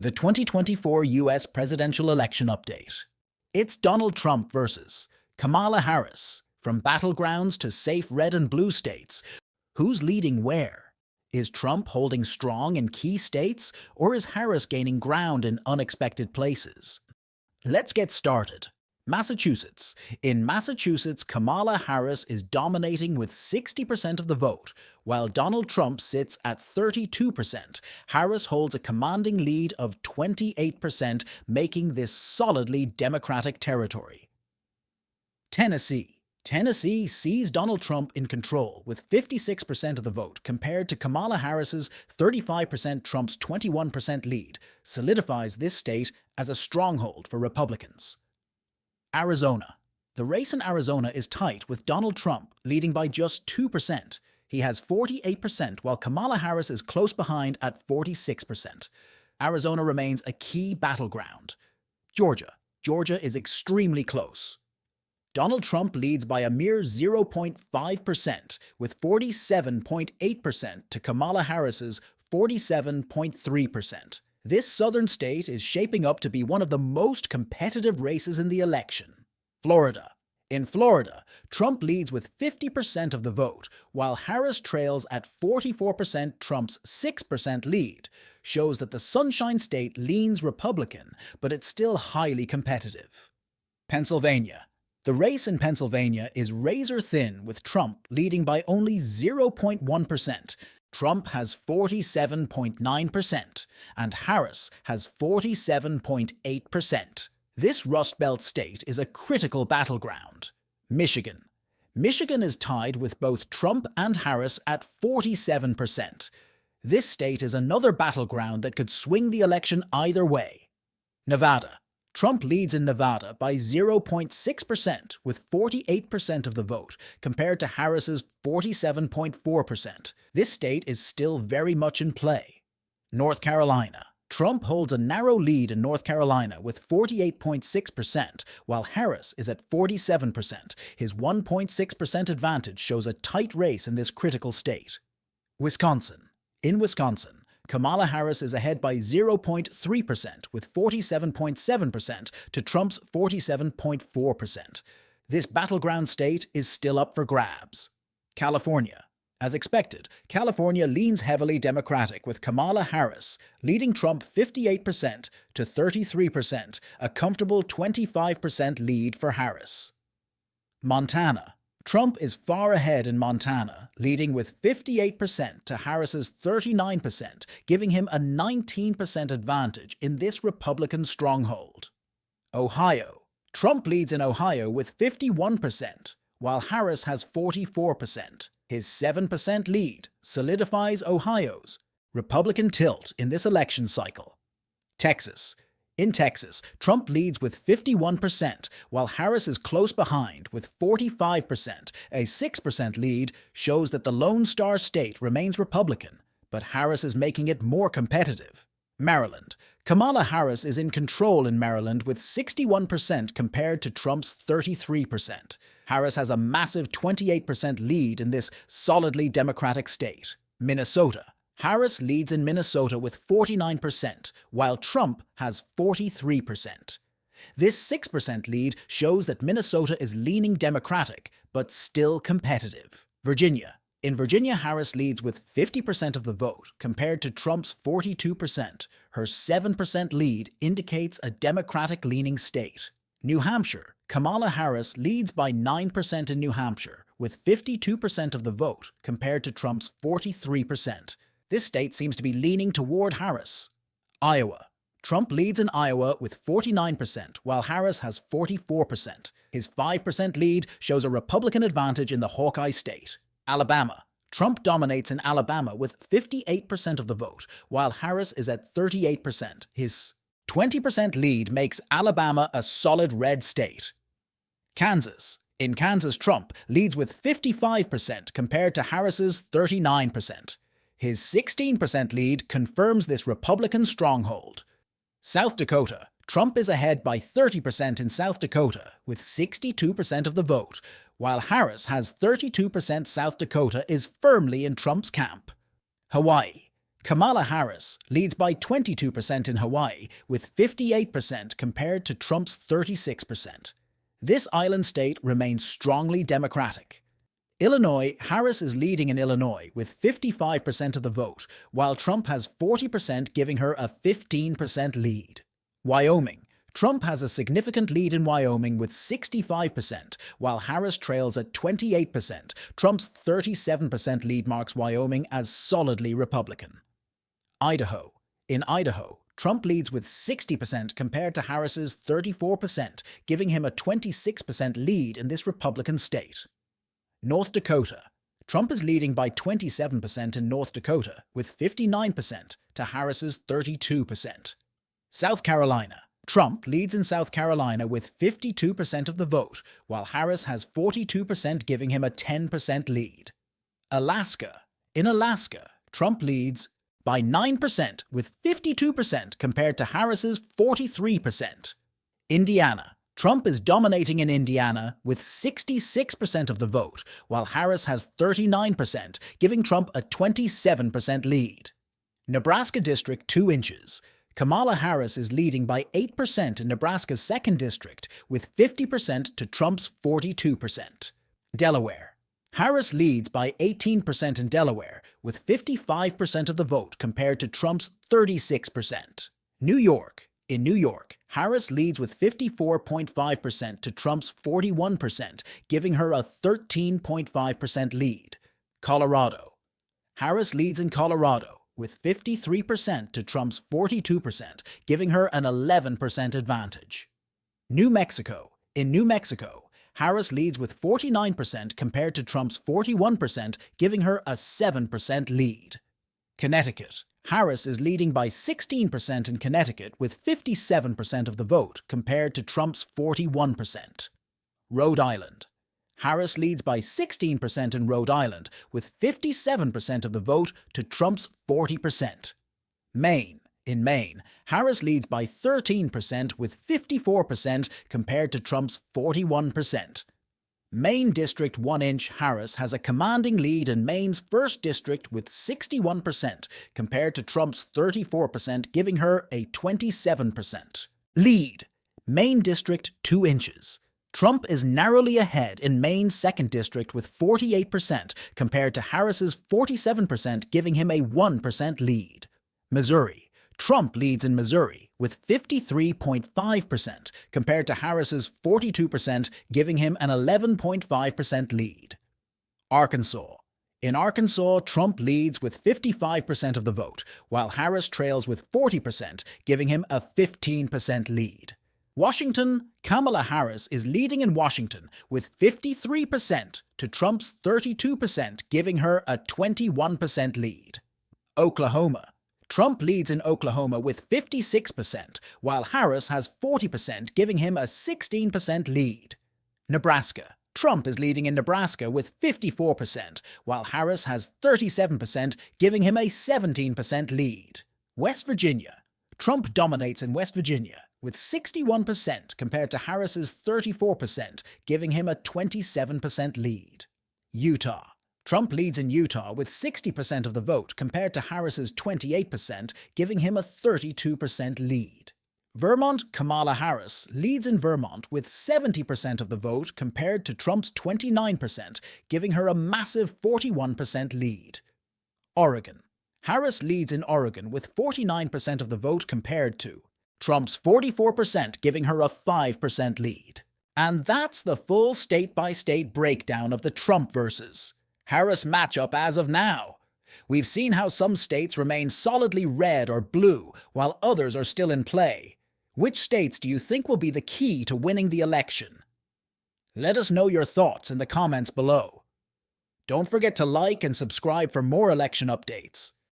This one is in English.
The 2024 U.S. presidential election update. It's Donald Trump versus Kamala Harris. From battlegrounds to safe red and blue states, who's leading where? Is Trump holding strong in key states, or is Harris gaining ground in unexpected places? Let's get started. Massachusetts. In Massachusetts, Kamala Harris is dominating with 60% of the vote, while Donald Trump sits at 32%. Harris holds a commanding lead of 28%, making this solidly Democratic territory. Tennessee. Tennessee sees Donald Trump in control with 56% of the vote compared to Kamala Harris's 35%. Trump's 21% lead solidifies this state as a stronghold for Republicans. Arizona. The race in Arizona is tight with Donald Trump leading by just 2%. He has 48% while Kamala Harris is close behind at 46%. Arizona remains a key battleground. Georgia. Georgia is extremely close. Donald Trump leads by a mere 0.5% with 47.8% to Kamala Harris's 47.3%. This southern state is shaping up to be one of the most competitive races in the election. Florida. In Florida, Trump leads with 50% of the vote, while Harris trails at 44%. Trump's 6% lead shows that the Sunshine State leans Republican, but it's still highly competitive. Pennsylvania. The race in Pennsylvania is razor-thin with Trump leading by only 0.1%. Trump has 47.9% and Harris has 47.8%. This Rust Belt state is a critical battleground. Michigan. Michigan is tied with both Trump and Harris at 47%. This state is another battleground that could swing the election either way. Nevada. Trump leads in Nevada by 0.6% with 48% of the vote compared to Harris's 47.4%. This state is still very much in play. North Carolina. Trump holds a narrow lead in North Carolina with 48.6%, while Harris is at 47%. His 1.6% advantage shows a tight race in this critical state. Wisconsin. In Wisconsin, Kamala Harris is ahead by 0.3% with 47.7% to Trump's 47.4%. This battleground state is still up for grabs. California. As expected, California leans heavily Democratic with Kamala Harris leading Trump 58% to 33%, a comfortable 25% lead for Harris. Montana. Trump is far ahead in Montana, leading with 58% to Harris's 39%, giving him a 19% advantage in this Republican stronghold. Ohio. Trump leads in Ohio with 51%, while Harris has 44%. His 7% lead solidifies Ohio's Republican tilt in this election cycle. Texas. In Texas, Trump leads with 51%, while Harris is close behind with 45%. A 6% lead shows that the Lone Star State remains Republican, but Harris is making it more competitive. Maryland. Kamala Harris is in control in Maryland with 61% compared to Trump's 33%. Harris has a massive 28% lead in this solidly Democratic state. Minnesota. Harris leads in Minnesota with 49%, while Trump has 43%. This 6% lead shows that Minnesota is leaning Democratic, but still competitive. Virginia. In Virginia, Harris leads with 50% of the vote, compared to Trump's 42%. Her 7% lead indicates a Democratic-leaning state. New Hampshire. Kamala Harris leads by 9% in New Hampshire, with 52% of the vote, compared to Trump's 43%. This state seems to be leaning toward Harris. Iowa. Trump leads in Iowa with 49%, while Harris has 44%. His 5% lead shows a Republican advantage in the Hawkeye state. Alabama. Trump dominates in Alabama with 58% of the vote, while Harris is at 38%. His 20% lead makes Alabama a solid red state. Kansas. In Kansas, Trump leads with 55% compared to Harris's 39%. His 16% lead confirms this Republican stronghold. South Dakota. Trump is ahead by 30% in South Dakota, with 62% of the vote, while Harris has 32%. South Dakota is firmly in Trump's camp. Hawaii. Kamala Harris leads by 22% in Hawaii, with 58% compared to Trump's 36%. This island state remains strongly Democratic. Illinois, Harris is leading in Illinois with 55% of the vote, while Trump has 40%, giving her a 15% lead. Wyoming, Trump has a significant lead in Wyoming with 65%, while Harris trails at 28%. Trump's 37% lead marks Wyoming as solidly Republican. Idaho. In Idaho, Trump leads with 60% compared to Harris's 34%, giving him a 26% lead in this Republican state. North Dakota. Trump is leading by 27% in North Dakota, with 59% to Harris's 32%. South Carolina. Trump leads in South Carolina with 52% of the vote, while Harris has 42%, giving him a 10% lead. Alaska. In Alaska, Trump leads by 9% with 52% compared to Harris's 43%. Indiana. Trump is dominating in Indiana with 66% of the vote, while Harris has 39%, giving Trump a 27% lead. Nebraska District 2 inches. Kamala Harris is leading by 8% in Nebraska's 2nd District, with 50% to Trump's 42%. Delaware. Harris leads by 18% in Delaware, with 55% of the vote compared to Trump's 36%. New York. In New York, Harris leads with 54.5% to Trump's 41%, giving her a 13.5% lead. Colorado. Harris leads in Colorado with 53% to Trump's 42%, giving her an 11% advantage. New Mexico. In New Mexico, Harris leads with 49% compared to Trump's 41%, giving her a 7% lead. Connecticut. Harris is leading by 16% in Connecticut with 57% of the vote compared to Trump's 41%. Rhode Island. Harris leads by 16% in Rhode Island with 57% of the vote to Trump's 40%. Maine. In Maine, Harris leads by 13% with 54% compared to Trump's 41%. Maine District 1 inch, Harris has a commanding lead in Maine's 1st District with 61% compared to Trump's 34%, giving her a 27% lead. Maine District 2 inches. Trump is narrowly ahead in Maine's 2nd District with 48% compared to Harris's 47%, giving him a 1% lead. Missouri. Trump leads in Missouri with 53.5% compared to Harris's 42%, giving him an 11.5% lead. Arkansas. In Arkansas, Trump leads with 55% of the vote, while Harris trails with 40%, giving him a 15% lead. Washington. Kamala Harris is leading in Washington with 53% to Trump's 32%, giving her a 21% lead. Oklahoma. Trump leads in Oklahoma with 56%, while Harris has 40%, giving him a 16% lead. Nebraska. Trump is leading in Nebraska with 54%, while Harris has 37%, giving him a 17% lead. West Virginia. Trump dominates in West Virginia with 61% compared to Harris's 34%, giving him a 27% lead. Utah. Trump leads in Utah with 60% of the vote compared to Harris's 28%, giving him a 32% lead. Vermont. Kamala Harris leads in Vermont with 70% of the vote compared to Trump's 29%, giving her a massive 41% lead. Oregon. Harris leads in Oregon with 49% of the vote compared to Trump's 44%, giving her a 5% lead. And that's the full state-by-state breakdown of the Trump versus Harris matchup as of now. We've seen how some states remain solidly red or blue, while others are still in play. Which states do you think will be the key to winning the election? Let us know your thoughts in the comments below. Don't forget to like and subscribe for more election updates.